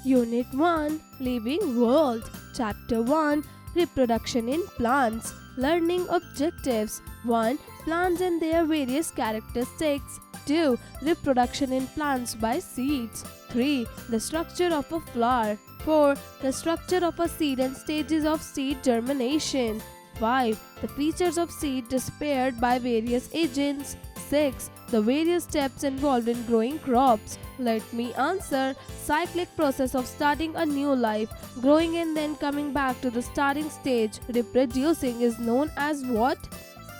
Unit 1 Living World. Chapter 1 Reproduction in Plants. Learning Objectives 1. Plants and their various characteristics. 2. Reproduction in plants by seeds. 3. The structure of a flower. 4. The structure of a seed and stages of seed germination. 5. The features of seed despaired by various agents. 6. The various steps involved in growing crops. Let me answer. Cyclic process of starting a new life, growing and then coming back to the starting stage, reproducing is known as what?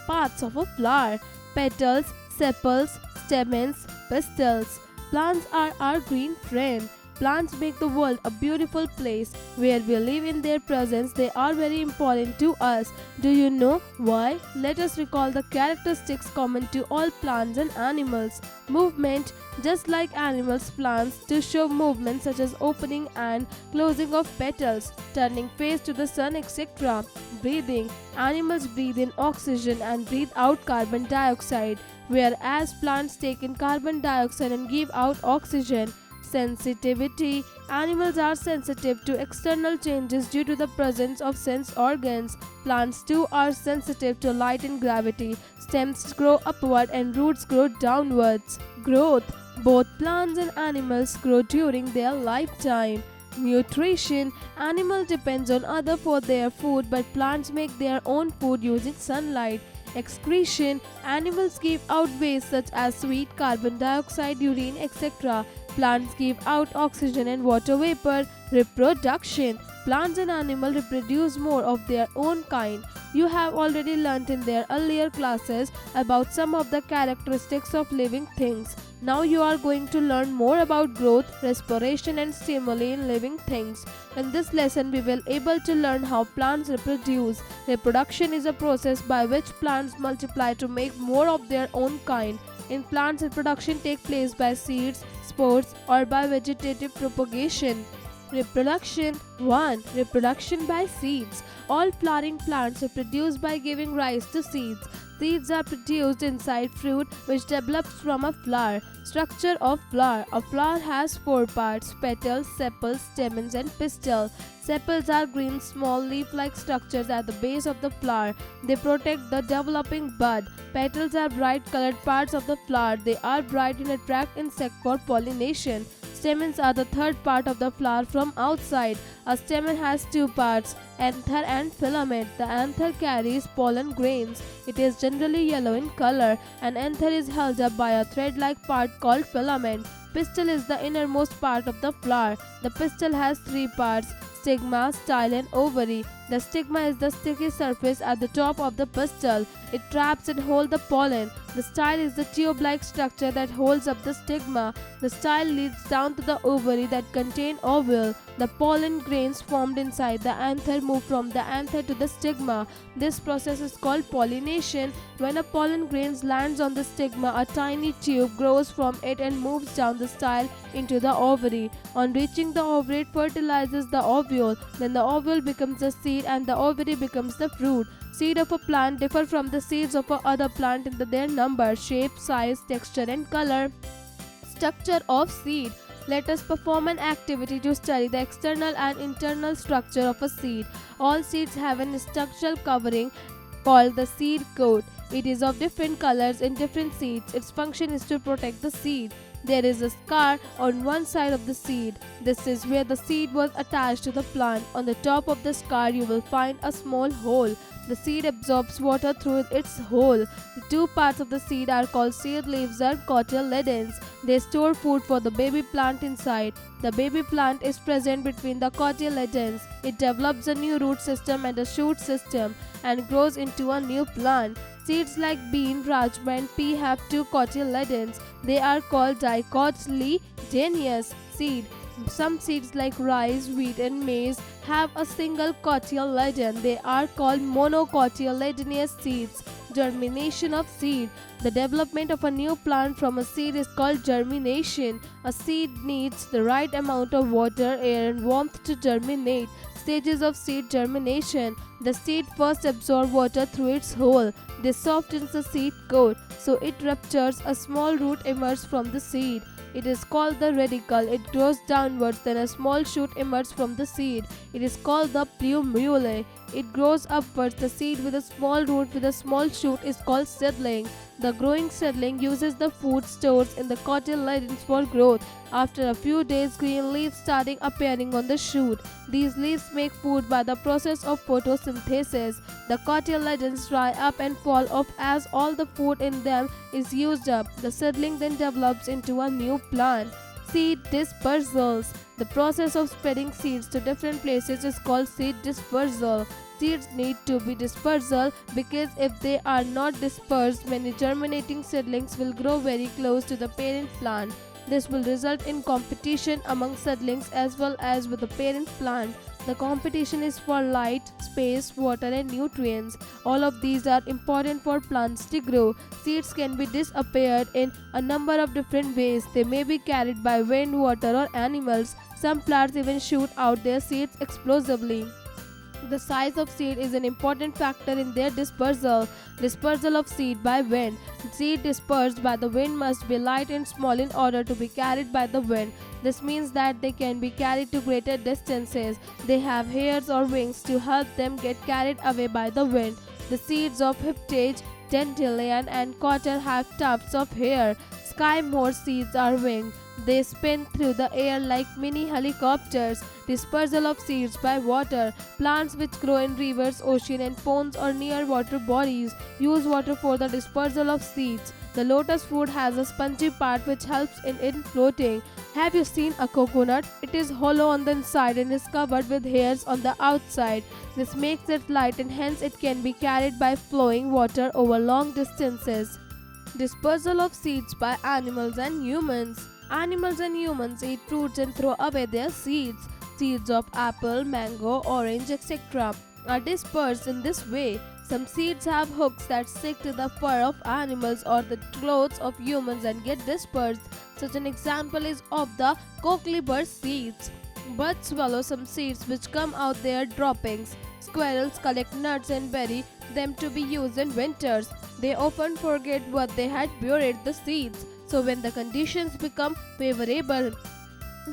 Parts of a flower: petals, sepals, stamens, pistils. Plants are our green friend. Plants make the world a beautiful place where we live. In their presence, they are very important to us. Do you know why? Let us recall the characteristics common to all plants and animals. Movement. Just like animals, plants to show movement such as opening and closing of petals, turning face to the sun, etc. Breathing. Animals breathe in oxygen and breathe out carbon dioxide, whereas plants take in carbon dioxide and give out oxygen. Sensitivity. Animals are sensitive to external changes due to the presence of sense organs. Plants too are sensitive to light and gravity. Stems grow upward and roots grow downwards. Growth. Both plants and animals grow during their lifetime. Nutrition. Animal depends on other for their food, but plants make their own food using sunlight. Excretion. Animals give out waste such as sweat, carbon dioxide, urine, etc. Plants give out oxygen and water vapor. Reproduction. Plants and animals reproduce more of their own kind. You have already learnt in their earlier classes about some of the characteristics of living things. Now you are going to learn more about growth, respiration and stimuli in living things. In this lesson we will able to learn how plants reproduce. Reproduction is a process by which plants multiply to make more of their own kind. In plants, reproduction takes place by seeds, spores or by vegetative propagation. Reproduction 1. Reproduction by seeds. All flowering plants reproduce by giving rise to seeds. Seeds are produced inside fruit which develops from a flower. Structure of flower. A flower has 4 parts: petals, sepals, stamens and pistil. Sepals are green, small leaf-like structures at the base of the flower. They protect the developing bud. Petals are bright-colored parts of the flower. They are bright and attract insects for pollination. Stamens are the third part of the flower from outside. A stamen has 2 parts, anther and filament. The anther carries pollen grains. It is generally yellow in color. An anther is held up by a thread-like part called filament. Pistil is the innermost part of the flower. The pistil has 3 parts: stigma, style and ovary. The stigma is the sticky surface at the top of the pistil. It traps and holds the pollen. The style is the tube-like structure that holds up the stigma. The style leads down to the ovary that contain ovule. The pollen grains formed inside the anther move from the anther to the stigma. This process is called pollination. When a pollen grain lands on the stigma, a tiny tube grows from it and moves down the style into the ovary. On reaching the ovary, it fertilizes the ovule. Then the ovule becomes a seed and the ovary becomes the fruit. Seed of a plant differ from the seeds of other plant in their number, shape, size, texture and color. Structure of seed. Let us perform an activity to study the external and internal structure of a seed. All seeds have a structural covering called the seed coat. It is of different colors in different seeds. Its function is to protect the seed. There is a scar on one side of the seed. This is where the seed was attached to the plant. On the top of the scar you will find a small hole. The seed absorbs water through its hole. The 2 parts of the seed are called seed leaves and cotyledons. They store food for the baby plant inside. The baby plant is present between the cotyledons. It develops a new root system and a shoot system and grows into a new plant. Seeds like bean, rajma and pea have 2 cotyledons. They are called dicotyledonous seed. Some seeds like rice, wheat and maize have a single cotyledon. They are called monocotyledonous seeds. Germination of seed. The development of a new plant from a seed is called germination. A seed needs the right amount of water, air and warmth to germinate. Stages of seed germination. The seed first absorbs water through its hole. This softens the seed coat, so it ruptures. A small root emerges from the seed. It is called the radicle. It grows downwards, then a small shoot emerges from the seed. It is called the plumule. It grows upwards. The seed with a small root with a small shoot is called seedling. The growing seedling uses the food stores in the cotyledons for growth. After a few days, green leaves starting appearing on the shoot. These leaves make food by the process of photosynthesis. The cotyledons dry up and fall off as all the food in them is used up. The seedling then develops into a new plant. Seed dispersals. The process of spreading seeds to different places is called seed dispersal. Seeds need to be dispersal because if they are not dispersed, many germinating seedlings will grow very close to the parent plant. This will result in competition among seedlings as well as with the parent plant. The competition is for light, space, water and nutrients. All of these are important for plants to grow. Seeds can be disappeared in a number of different ways. They may be carried by wind, water or animals. Some plants even shoot out their seeds explosively. The size of seed is an important factor in their dispersal. Dispersal of seed by wind. Seed dispersed by the wind must be light and small in order to be carried by the wind. This means that they can be carried to greater distances. They have hairs or wings to help them get carried away by the wind. The seeds of hiptage, dandelion and cotton have tufts of hair. Sky moor seeds are winged. They spin through the air like mini helicopters. Dispersal of seeds by water. Plants which grow in rivers, ocean and ponds or near water bodies use water for the dispersal of seeds. The lotus fruit has a spongy part which helps in floating. Have you seen a coconut? It is hollow on the inside and is covered with hairs on the outside. This makes it light and hence it can be carried by flowing water over long distances. Dispersal of seeds by animals and humans. Animals and humans eat fruits and throw away their seeds. Seeds of apple, mango, orange, etc. are dispersed in this way. Some seeds have hooks that stick to the fur of animals or the clothes of humans and get dispersed. Such an example is of the cockleburr seeds. Birds swallow some seeds which come out their droppings. Squirrels collect nuts and bury them to be used in winters. They often forget what they had buried the seeds. So when the conditions become favorable,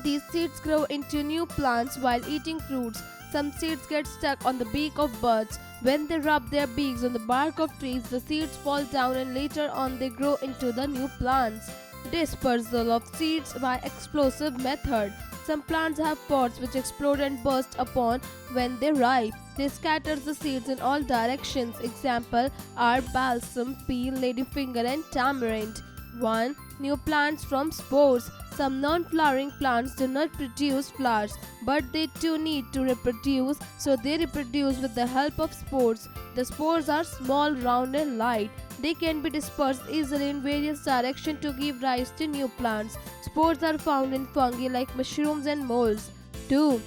these seeds grow into new plants while eating fruits. Some seeds get stuck on the beak of birds. When they rub their beaks on the bark of trees, the seeds fall down and later on they grow into the new plants. Dispersal of seeds by explosive method. Some plants have pods which explode and burst upon when they ripe. They scatter the seeds in all directions. Example are balsam, pea, ladyfinger and tamarind. 1. New plants from spores. Some non-flowering plants do not produce flowers, but they too need to reproduce, so they reproduce with the help of spores. The spores are small, round and light. They can be dispersed easily in various directions to give rise to new plants. Spores are found in fungi like mushrooms and molds. 2.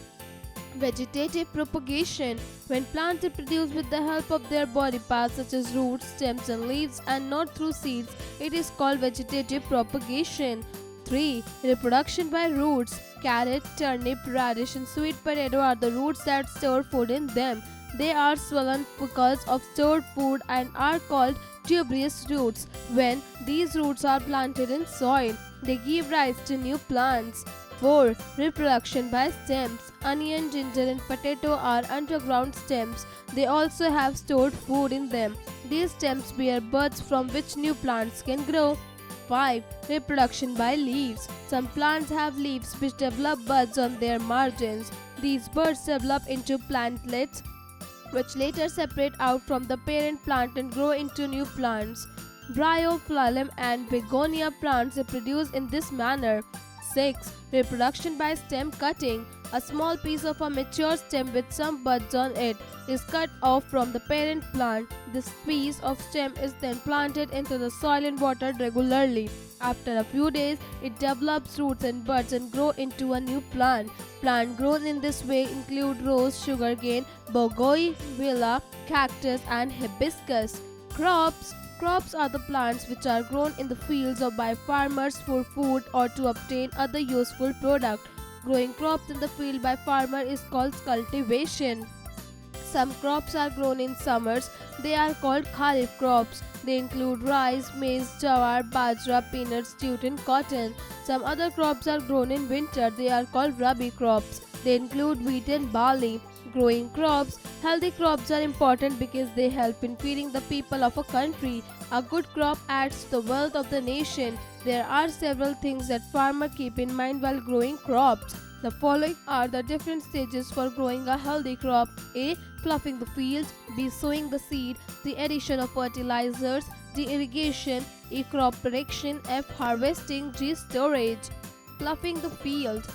Vegetative propagation. When plants reproduce with the help of their body parts such as roots, stems and leaves and not through seeds, it is called vegetative propagation. 3. Reproduction by roots. Carrot, turnip, radish and sweet potato are the roots that store food in them. They are swollen because of stored food and are called tuberous roots. When these roots are planted in soil, they give rise to new plants. 4. Reproduction by stems. Onion, ginger and potato are underground stems. They also have stored food in them. These stems bear buds from which new plants can grow. 5. Reproduction by leaves. Some plants have leaves which develop buds on their margins. These buds develop into plantlets which later separate out from the parent plant and grow into new plants. Bryophyllum and begonia plants reproduce in this manner. 6. Reproduction by stem cutting. A small piece of a mature stem with some buds on it is cut off from the parent plant. This piece of stem is then planted into the soil and watered regularly. After a few days, it develops roots and buds and grow into a new plant. Plants grown in this way include rose, sugarcane, bougainvillea, cactus and hibiscus. Crops. Crops are the plants which are grown in the fields or by farmers for food or to obtain other useful product. Growing crops in the field by farmer is called cultivation. Some crops are grown in summers. They are called kharif crops. They include rice, maize, jowar, bajra, peanuts, jute, and cotton. Some other crops are grown in winter. They are called rabi crops. They include wheat and barley. Growing crops. Healthy crops are important because they help in feeding the people of a country. A good crop adds to the wealth of the nation. There are several things that farmers keep in mind while growing crops. The following are the different stages for growing a healthy crop. A. Ploughing the fields. B. Sowing the seed. C. Addition of fertilizers. D. Irrigation. E. Crop protection. F. Harvesting. G. Storage. Ploughing the field.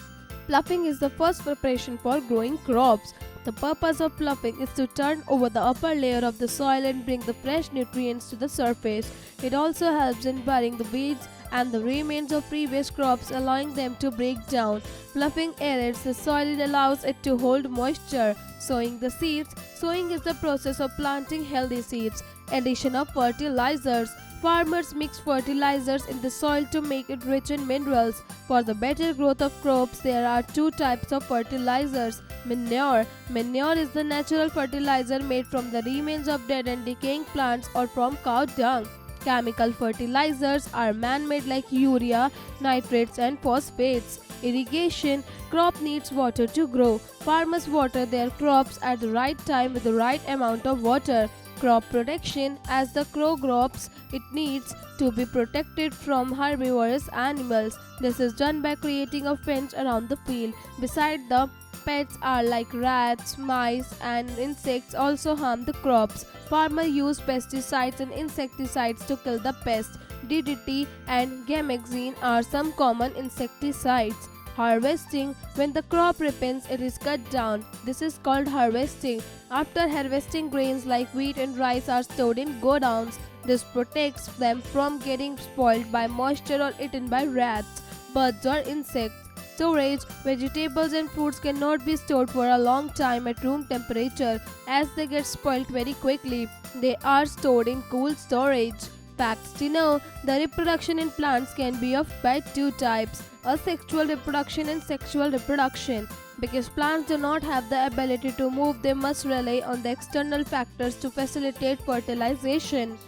Ploughing is the first preparation for growing crops. The purpose of ploughing is to turn over the upper layer of the soil and bring the fresh nutrients to the surface. It also helps in burying the weeds and the remains of previous crops, allowing them to break down. Ploughing aerates the soil and allows it to hold moisture. Sowing the seeds. Sowing is the process of planting healthy seeds. Addition of fertilizers. Farmers mix fertilizers in the soil to make it rich in minerals. For the better growth of crops, there are two types of fertilizers. Manure. Manure is the natural fertilizer made from the remains of dead and decaying plants or from cow dung. Chemical fertilizers are man-made like urea, nitrates and phosphates. Irrigation. Crop needs water to grow. Farmers water their crops at the right time with the right amount of water. Crop protection. As the crop grows, it needs to be protected from herbivorous animals. This is done by creating a fence around the field. Besides, the pests are like rats, mice and insects also harm the crops. Farmers use pesticides and insecticides to kill the pests. DDT and gamexine are some common insecticides. Harvesting. When the crop ripens, it is cut down. This is called harvesting. After harvesting, grains like wheat and rice are stored in godowns. This protects them from getting spoiled by moisture or eaten by rats, birds or insects. Storage. Vegetables and fruits cannot be stored for a long time at room temperature as they get spoiled very quickly. They are stored in cool storage. Facts to know. The reproduction in plants can be of by two types, asexual reproduction and sexual reproduction. Because plants do not have the ability to move, they must rely on the external factors to facilitate fertilization.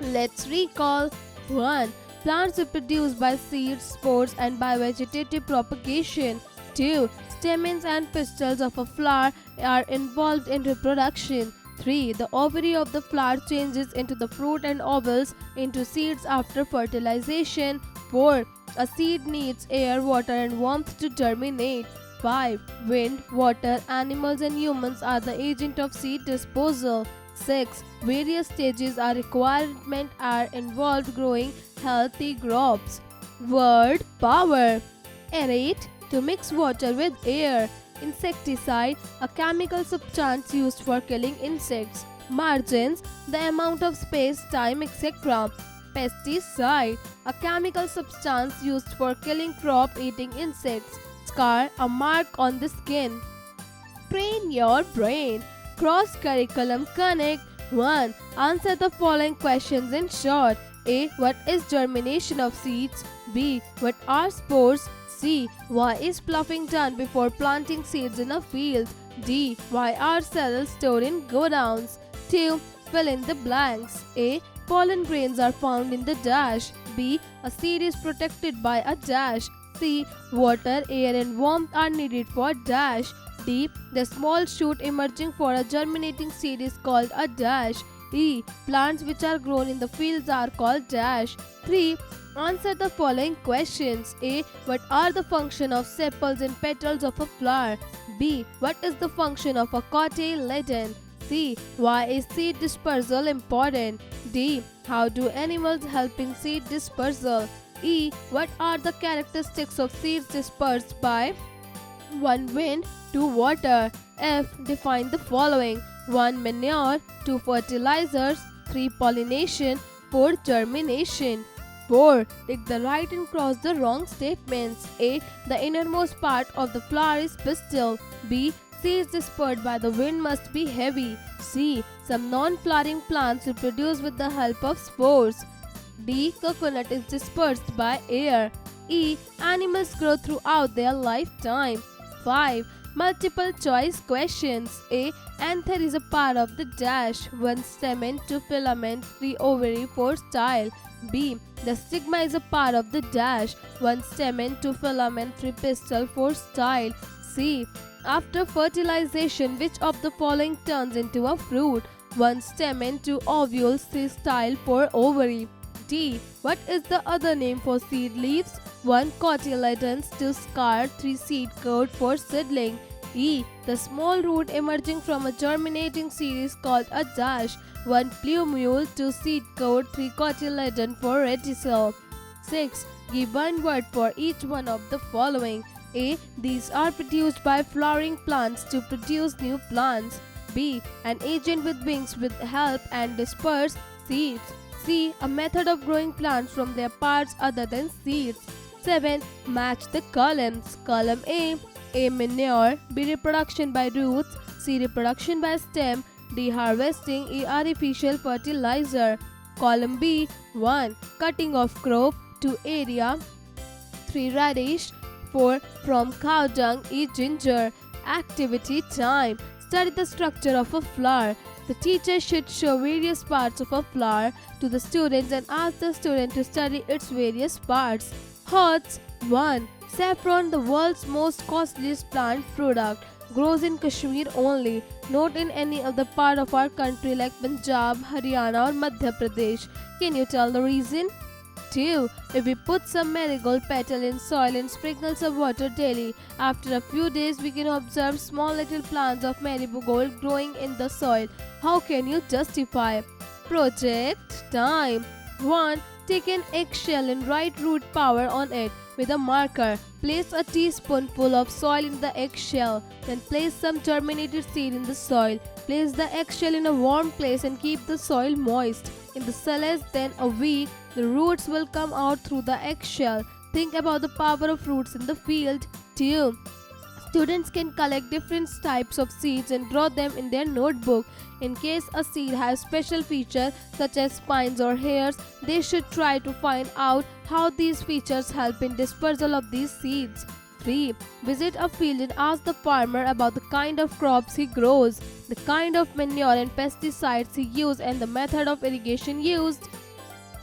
Let's recall. 1. Plants reproduce by seeds, spores and by vegetative propagation. 2. Stamens and pistils of a flower are involved in reproduction. 3. The ovary of the flower changes into the fruit and ovals into seeds after fertilization. 4. A seed needs air, water and warmth to germinate. 5. Wind, water, animals and humans are the agent of seed disposal. 6. Various stages are requirement are involved growing healthy crops. Word power. Aerate, to mix water with air. Insecticide, a chemical substance used for killing insects. Margins, the amount of space, time, etc. Pesticide, a chemical substance used for killing crop-eating insects. Scar, a mark on the skin. Train your brain. Cross-curriculum connect. 1. Answer the following questions in short. A. What is germination of seeds? B. What are spores? C. Why is ploughing done before planting seeds in a field? D. Why are cells stored in godowns? 2. Fill in the blanks. A. Pollen grains are found in the dash. B. A seed is protected by a dash. C. Water, air and warmth are needed for dash. D. The small shoot emerging for a germinating seed is called a dash. E. Plants which are grown in the fields are called dash. 3. Answer the following questions. A. What are the function of sepals and petals of a flower? B. What is the function of a cotyledon? C. Why is seed dispersal important? D. How do animals help in seed dispersal? E. What are the characteristics of seeds dispersed by 1. Wind, 2. Water. F. Define the following. 1. Manure, 2. Fertilizers, 3. Pollination, 4. Germination. 4. Take the right and cross the wrong statements. A. The innermost part of the flower is pistil. B. Seeds dispersed by the wind must be heavy. C. Some non-flowering plants reproduce with the help of spores. D. Coconut is dispersed by air. E. Animals grow throughout their lifetime. 5. Multiple choice questions. A. Anther is a part of the dash. 1 stamen, 2 filament, 3 ovary, 4 style. B. The stigma is a part of the dash. 1 stamen, 2 filament, 3 pistil, 4 style. C. After fertilization, which of the following turns into a fruit? 1 stamen, 2 ovules, 3 style, 4 ovary. D. What is the other name for seed leaves? 1 cotyledons, 2 scar, 3 seed coat, 4 seedling. E. The small root emerging from a germinating seed is called a dash. 1 plumule, 2 seed coat, 3 cotyledon, 4 reticule. 6. Give one word for each one of the following. A. These are produced by flowering plants to produce new plants. B. An agent with wings will help and disperse seeds. C. A method of growing plants from their parts other than seeds. 7. Match the columns. Column A. Manure. B. Reproduction by roots. C. Reproduction by stem. D. Harvesting. E. Artificial fertilizer. Column B. 1. Cutting of crop. 2. Area. 3. Radish. 4. From cow dung. E. Ginger. Activity time. Study the structure of a flower. The teacher should show various parts of a flower to the students and ask the student to study its various parts. Herbs. 1. Saffron, the world's most costliest plant product, grows in Kashmir only, not in any other part of our country like Punjab, Haryana or Madhya Pradesh. Can you tell the reason? 2. If we put some marigold petal in soil and sprinkle some water daily, after a few days we can observe small little plants of marigold growing in the soil. How can you justify? Project time. 1. Take an eggshell and write root power on it with a marker. Place a teaspoonful of soil in the eggshell. Then place some germinated seed in the soil. Place the eggshell in a warm place and keep the soil moist. In the less than a week, the roots will come out through the eggshell. Think about the power of roots in the field. 2. Students can collect different types of seeds and draw them in their notebook. In case a seed has special features such as spines or hairs, they should try to find out how these features help in dispersal of these seeds. 3. Visit a field and ask the farmer about the kind of crops he grows, the kind of manure and pesticides he used, and the method of irrigation used.